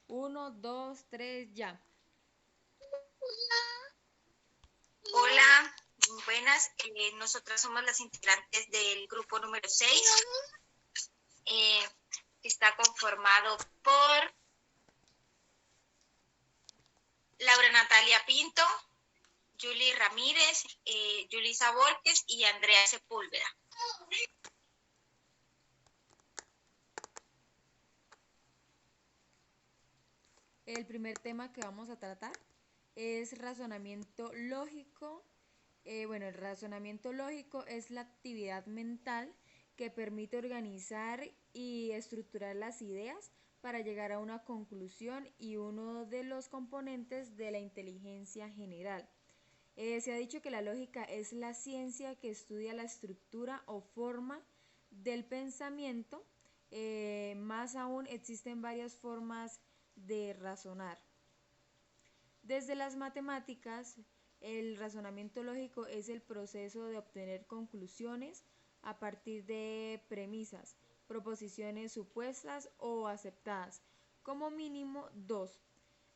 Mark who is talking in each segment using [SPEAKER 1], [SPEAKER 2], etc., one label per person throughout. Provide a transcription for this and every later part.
[SPEAKER 1] Uno, dos, tres, ya.
[SPEAKER 2] Hola, buenas. Nosotras somos las integrantes del grupo número 6, que está conformado por Laura Natalia Pinto, Julie Ramírez, Yulisa Borges y Andrea Sepúlveda.
[SPEAKER 1] El primer tema que vamos a tratar es razonamiento lógico. Bueno, el razonamiento lógico es la actividad mental que permite organizar y estructurar las ideas para llegar a una conclusión y uno de los componentes de la inteligencia general. Se ha dicho que la lógica es la ciencia que estudia la estructura o forma del pensamiento. Más aún existen varias formas de razonar. Desde las matemáticas, el razonamiento lógico es el proceso de obtener conclusiones a partir de premisas, proposiciones supuestas o aceptadas, como mínimo dos.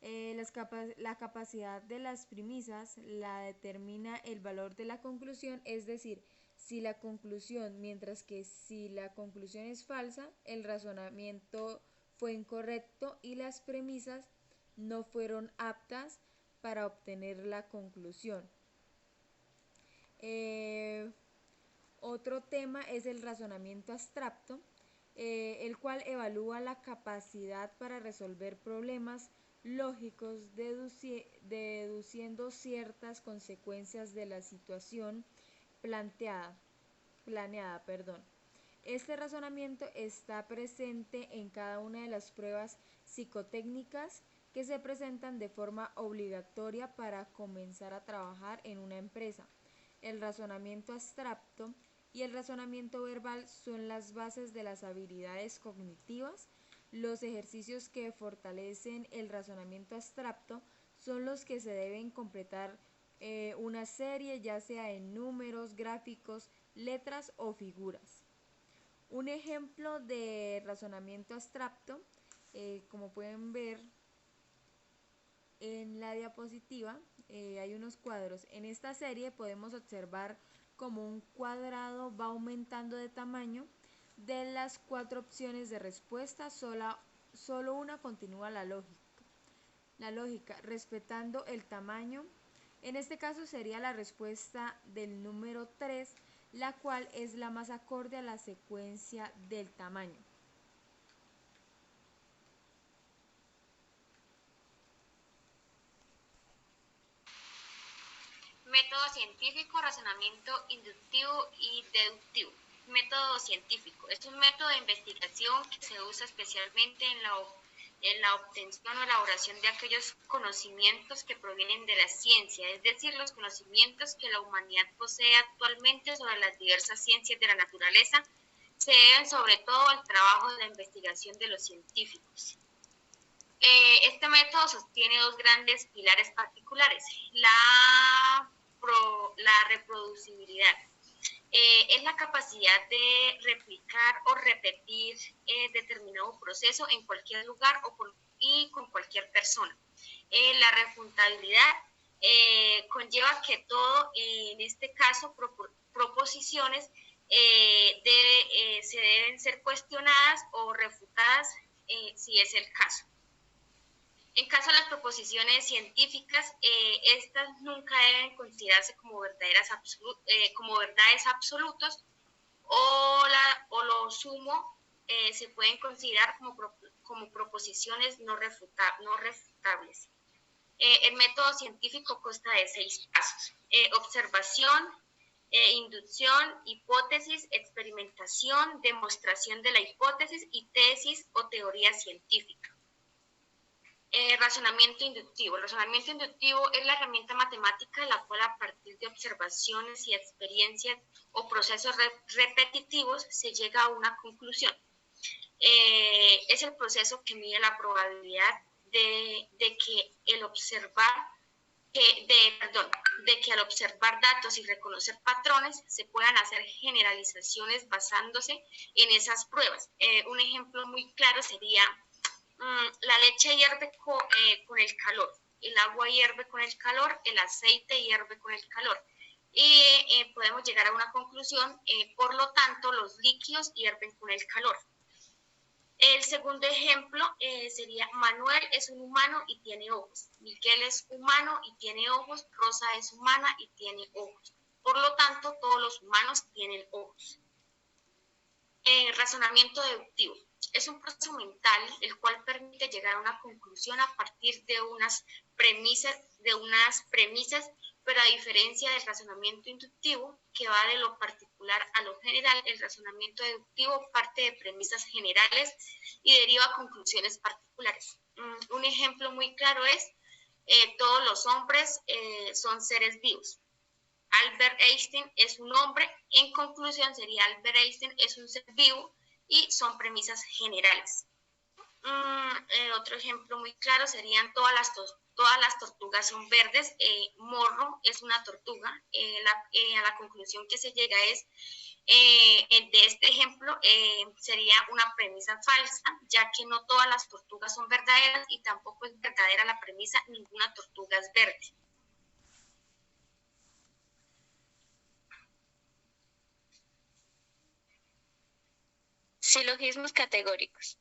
[SPEAKER 1] La capacidad de las premisas la determina el valor de la conclusión, es decir, si la conclusión, mientras que si la conclusión es falsa, el razonamiento fue incorrecto y las premisas no fueron aptas para obtener la conclusión. Eh, Otro tema es el razonamiento abstracto, el cual evalúa la capacidad para resolver problemas lógicos deduciendo ciertas consecuencias de la situación planteada, planeada. Este razonamiento está presente en cada una de las pruebas psicotécnicas que se presentan de forma obligatoria para comenzar a trabajar en una empresa. El razonamiento abstracto y el razonamiento verbal son las bases de las habilidades cognitivas. Los ejercicios que fortalecen el razonamiento abstracto son los que se deben completar una serie, ya sea en números, gráficos, letras o figuras. Un ejemplo de razonamiento abstracto, como pueden ver en la diapositiva, hay unos cuadros. En esta serie podemos observar cómo un cuadrado va aumentando de tamaño. De las cuatro opciones de respuesta, solo una continúa la lógica. La lógica, respetando el tamaño. En este caso sería la respuesta del número 3, la cual es la más acorde a la secuencia del tamaño.
[SPEAKER 2] Método científico, razonamiento inductivo y deductivo. Método científico es un método de investigación que se usa especialmente en la obtención o elaboración de aquellos conocimientos que provienen de la ciencia, es decir, los conocimientos que la humanidad posee actualmente sobre las diversas ciencias de la naturaleza se deben sobre todo al trabajo de la investigación de los científicos. Este método sostiene dos grandes pilares particulares, la reproducibilidad. Es la capacidad de replicar o repetir determinado proceso en cualquier lugar y con cualquier persona. La refutabilidad conlleva que todo, en este caso, proposiciones se deben ser cuestionadas o refutadas si es el caso. En caso de las proposiciones científicas, estas nunca deben considerarse como verdades absolutos o lo sumo se pueden considerar como proposiciones no refutables. El método científico consta de 6 pasos: observación, inducción, hipótesis, experimentación, demostración de la hipótesis y tesis o teoría científica. Razonamiento inductivo. El razonamiento inductivo es la herramienta matemática en la cual, a partir de observaciones y experiencias o procesos repetitivos, se llega a una conclusión. Es el proceso que mide la probabilidad de que al observar datos y reconocer patrones se puedan hacer generalizaciones basándose en esas pruebas. Un ejemplo muy claro sería La leche hierve con el calor, el agua hierve con el calor, el aceite hierve con el calor. Y podemos llegar a una conclusión, por lo tanto, los líquidos hierven con el calor. El segundo ejemplo sería: Manuel es un humano y tiene ojos. Miguel es humano y tiene ojos. Rosa es humana y tiene ojos. Por lo tanto, todos los humanos tienen ojos. Razonamiento deductivo. Es un proceso mental el cual permite llegar a una conclusión a partir de unas premisas, pero a diferencia del razonamiento inductivo, que va de lo particular a lo general, el razonamiento deductivo parte de premisas generales y deriva a conclusiones particulares. Un ejemplo muy claro es: todos los hombres son seres vivos. Albert Einstein es un hombre. En conclusión sería: Albert Einstein es un ser vivo, y son premisas generales. Otro ejemplo muy claro serían: todas las tortugas son verdes. Morro es una tortuga. A la conclusión que se llega es, de este ejemplo, sería una premisa falsa, ya que no todas las tortugas son verdaderas y tampoco es verdadera la premisa: ninguna tortuga es verde. Silogismos categóricos.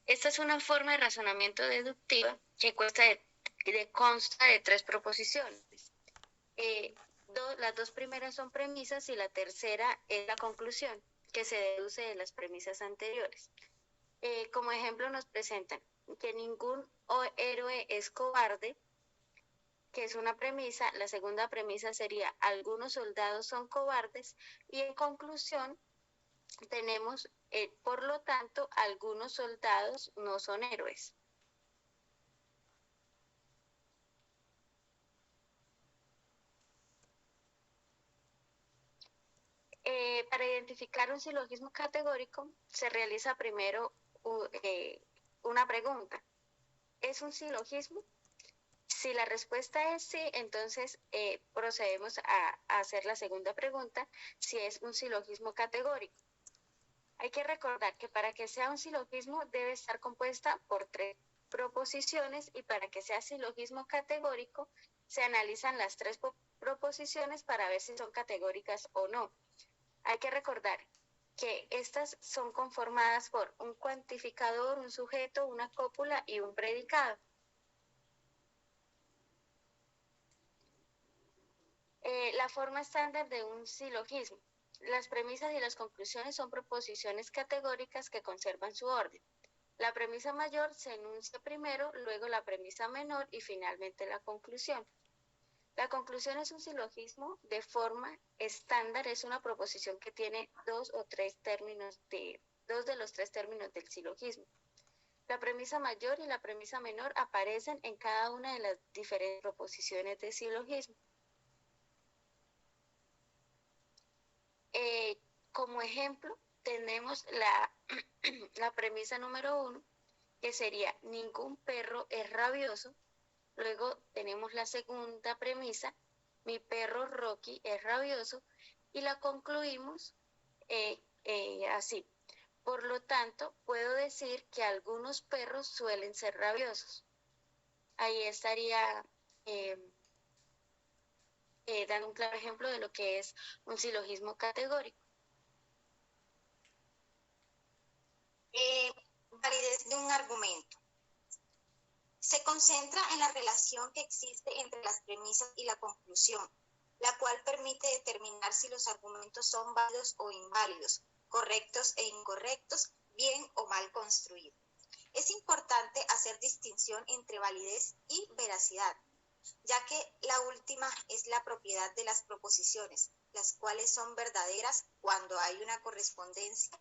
[SPEAKER 2] Esta es una forma de razonamiento deductiva que consta de tres proposiciones. Las dos primeras son premisas y la tercera es la conclusión, que se deduce de las premisas anteriores. Como ejemplo nos presentan que ningún héroe es cobarde, que es una premisa. La segunda premisa sería: algunos soldados son cobardes, y en conclusión tenemos, por lo tanto, algunos soldados no son héroes. Para identificar un silogismo categórico se realiza primero una pregunta: ¿es un silogismo? Si la respuesta es sí, entonces procedemos a hacer la segunda pregunta: si es un silogismo categórico. Hay que recordar que para que sea un silogismo debe estar compuesta por tres proposiciones, y para que sea silogismo categórico se analizan las tres proposiciones para ver si son categóricas o no. Hay que recordar que estas son conformadas por un cuantificador, un sujeto, una cópula y un predicado. La forma estándar de un silogismo. Las premisas y las conclusiones son proposiciones categóricas que conservan su orden. La premisa mayor se enuncia primero, luego la premisa menor y finalmente la conclusión. La conclusión es un silogismo de forma estándar, es una proposición que tiene dos de los tres términos del silogismo. La premisa mayor y la premisa menor aparecen en cada una de las diferentes proposiciones de silogismo. Como ejemplo, tenemos la premisa número 1, que sería: ningún perro es rabioso. Luego tenemos la segunda premisa: mi perro Rocky es rabioso. Y la concluimos así: por lo tanto, puedo decir que algunos perros suelen ser rabiosos. Ahí estaría dando un claro ejemplo de lo que es un silogismo categórico.
[SPEAKER 3] Validez de un argumento. Se concentra en la relación que existe entre las premisas y la conclusión, la cual permite determinar si los argumentos son válidos o inválidos, correctos e incorrectos, bien o mal construidos. Es importante hacer distinción entre validez y veracidad, ya que la última es la propiedad de las proposiciones, las cuales son verdaderas cuando hay una correspondencia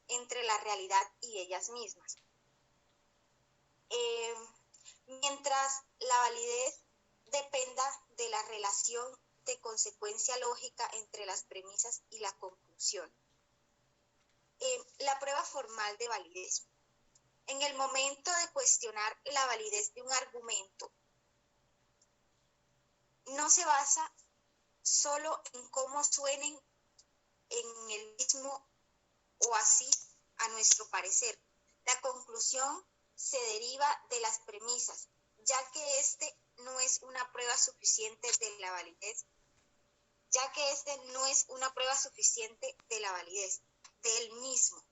[SPEAKER 3] entre la realidad y ellas mismas. Mientras la validez dependa de la relación de consecuencia lógica entre las premisas y la conclusión. La prueba formal de validez. En el momento de cuestionar la validez de un argumento, no se basa solo en cómo suenen en el mismo o así a nuestro parecer. La conclusión se deriva de las premisas, ya que este no es una prueba suficiente de la validez, del mismo.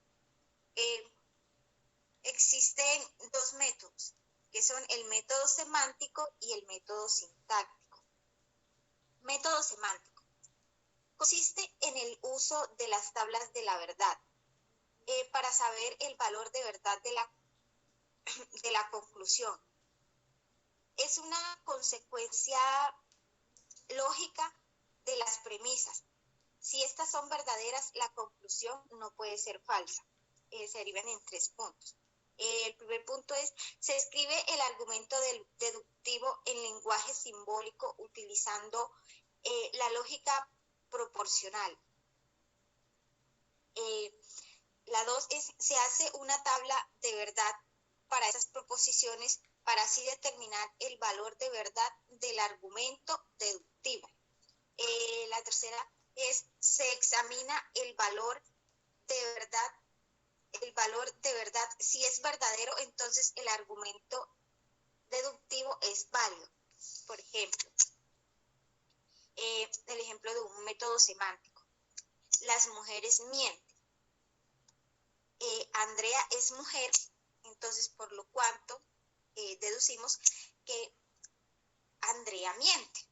[SPEAKER 3] Existen dos métodos, que son el método semántico y el método sintáctico. Método semántico consiste en el uso de las tablas de la verdad para saber el valor de verdad de la conclusión. Es una consecuencia lógica de las premisas. Si estas son verdaderas, la conclusión no puede ser falsa. Se derivan en 3 puntos. El primer punto es, se escribe el argumento deductivo en lenguaje simbólico utilizando la lógica proporcional. La 2 es, se hace una tabla de verdad para esas proposiciones para así determinar el valor de verdad del argumento deductivo. La tercera es, se examina el valor de verdad. Si es verdadero, entonces el argumento deductivo es válido. Por ejemplo, el ejemplo de un método semántico. Las mujeres mienten. Andrea es mujer, entonces por lo cuanto deducimos que Andrea miente.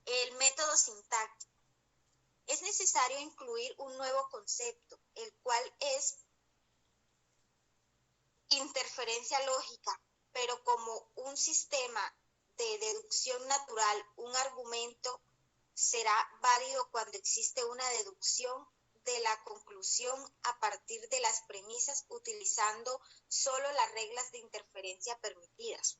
[SPEAKER 3] El método sintáctico. Es necesario incluir un nuevo concepto, el cual es interferencia lógica, pero como un sistema de deducción natural, un argumento será válido cuando existe una deducción de la conclusión a partir de las premisas utilizando solo las reglas de interferencia permitidas.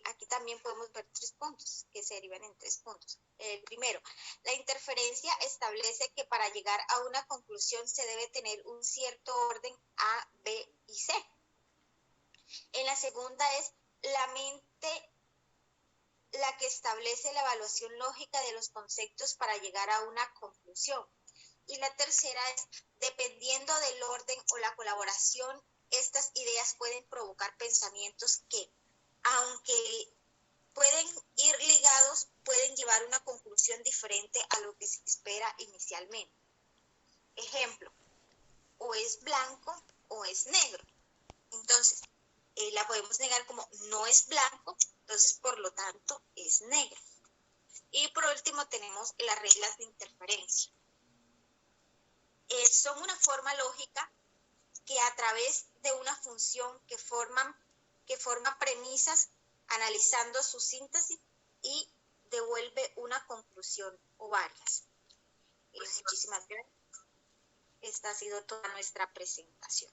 [SPEAKER 3] Aquí también podemos ver 3 puntos que se derivan en 3 puntos. El primero, la interferencia establece que para llegar a una conclusión se debe tener un cierto orden A, B y C. En la segunda es la mente la que establece la evaluación lógica de los conceptos para llegar a una conclusión. Y la tercera es, dependiendo del orden o la colaboración, estas ideas pueden provocar pensamientos que, aunque pueden ir ligados, pueden llevar a una conclusión diferente a lo que se espera inicialmente. Ejemplo, o es blanco o es negro. Entonces, la podemos negar como no es blanco, entonces por lo tanto es negro. Y por último tenemos las reglas de interferencia. Son una forma lógica que a través de una función que forma premisas, analizando su síntesis y devuelve una conclusión o varias. Muchísimas gracias. Esta ha sido toda nuestra presentación.